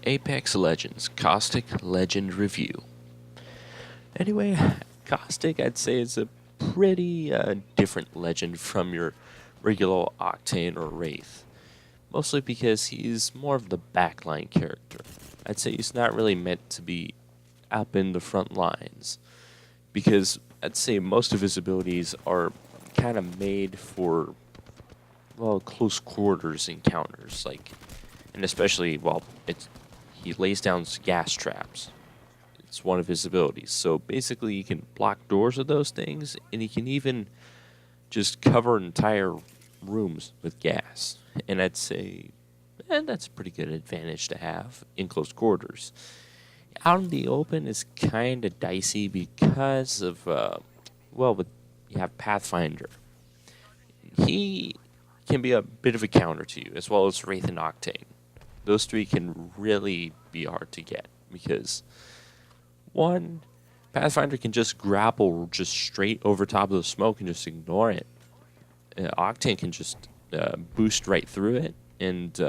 Apex Legends Caustic Legend Review. Anyway, Caustic, I'd say, is a pretty different legend from your regular Octane or Wraith. Mostly because he's more of the backline character. I'd say he's not really meant to be up in the front lines. Because I'd say most of his abilities are kind of made for, well, close quarters encounters. And especially, well, he lays down gas traps. It's one of his abilities. So basically, you can block doors with those things, and you can even just cover entire rooms with gas. And I'd say, that's a pretty good advantage to have in close quarters. Out in the open is kind of dicey because of, you have Pathfinder. He can be a bit of a counter to you, as well as Wraith and Octane. Those three can really be hard to get because, one, Pathfinder can just grapple just straight over top of the smoke and just ignore it. Octane can just boost right through it, and,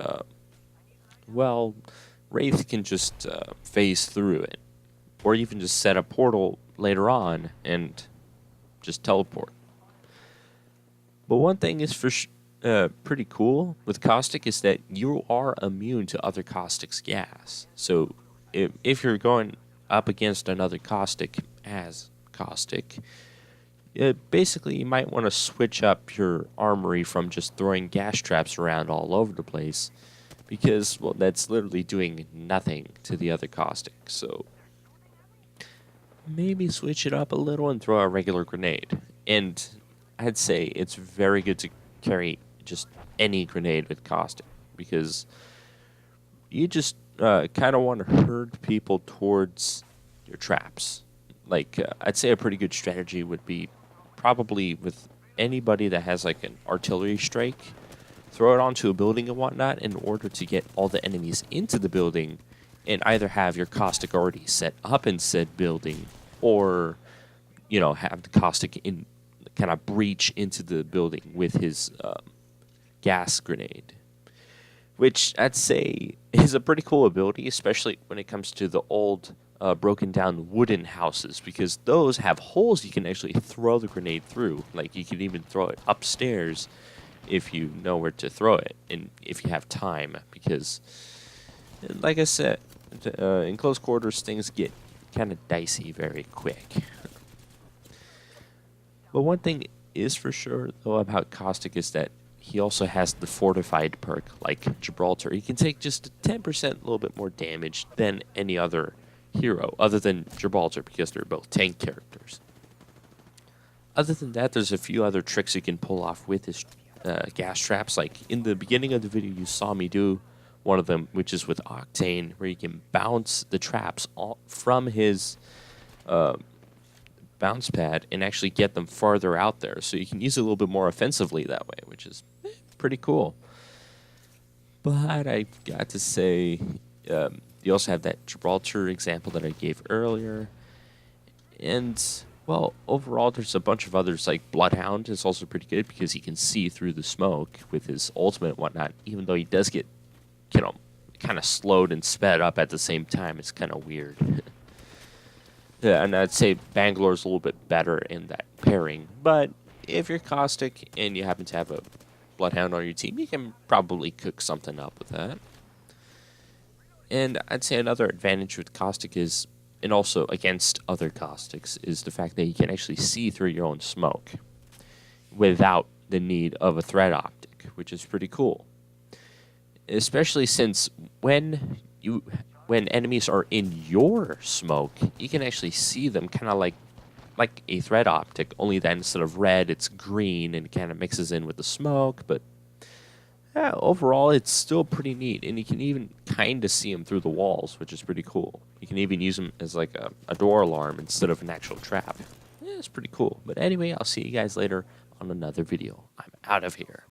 Wraith can just phase through it, or even just set a portal later on and just teleport. But one thing is pretty cool with Caustic is that you are immune to other Caustic's gas. So if you're going up against another Caustic as Caustic, basically you might want to switch up your armory from just throwing gas traps around all over the place, because, well, that's literally doing nothing to the other Caustic. So maybe switch it up a little and throw a regular grenade. And I'd say it's very good to carry just any grenade with Caustic, because you just kind of want to herd people towards your traps. I'd say a pretty good strategy would be probably with anybody that has like an artillery strike, throw it onto a building and whatnot in order to get all the enemies into the building, and either have your Caustic already set up in said building, or, have the Caustic in kind of breach into the building with his gas grenade, which I'd say is a pretty cool ability, especially when it comes to the old broken down wooden houses, because those have holes you can actually throw the grenade through. You can even throw it upstairs if you know where to throw it, and if you have time, because, like I said, in close quarters things get kind of dicey very quick. But one thing is for sure, though, about Caustic is that he also has the fortified perk, like Gibraltar. He can take just 10% a little bit more damage than any other hero, other than Gibraltar, because they're both tank characters. Other than that, there's a few other tricks you can pull off with his gas traps. Like in the beginning of the video, you saw me do one of them, which is with Octane, where you can bounce the traps from his bounce pad and actually get them farther out there, so you can use it a little bit more offensively that way, which is pretty cool. But I got to say, you also have that Gibraltar example that I gave earlier, and, well, overall there's a bunch of others. Like Bloodhound is also pretty good because he can see through the smoke with his ultimate and whatnot, even though he does get, kind of slowed and sped up at the same time. It's kind of weird. Yeah, and I'd say Bangalore's a little bit better in that pairing. But if you're Caustic and you happen to have a Bloodhound on your team, you can probably cook something up with that. And I'd say another advantage with Caustic is, and also against other Caustics, is the fact that you can actually see through your own smoke without the need of a threat optic, which is pretty cool. Especially since when enemies are in your smoke, you can actually see them kind of like a threat optic, only that instead of red, it's green and kind of mixes in with the smoke. But yeah, overall, it's still pretty neat, and you can even kind of see them through the walls, which is pretty cool. You can even use them as like a door alarm instead of an actual trap. Yeah, it's pretty cool. But anyway, I'll see you guys later on another video. I'm out of here.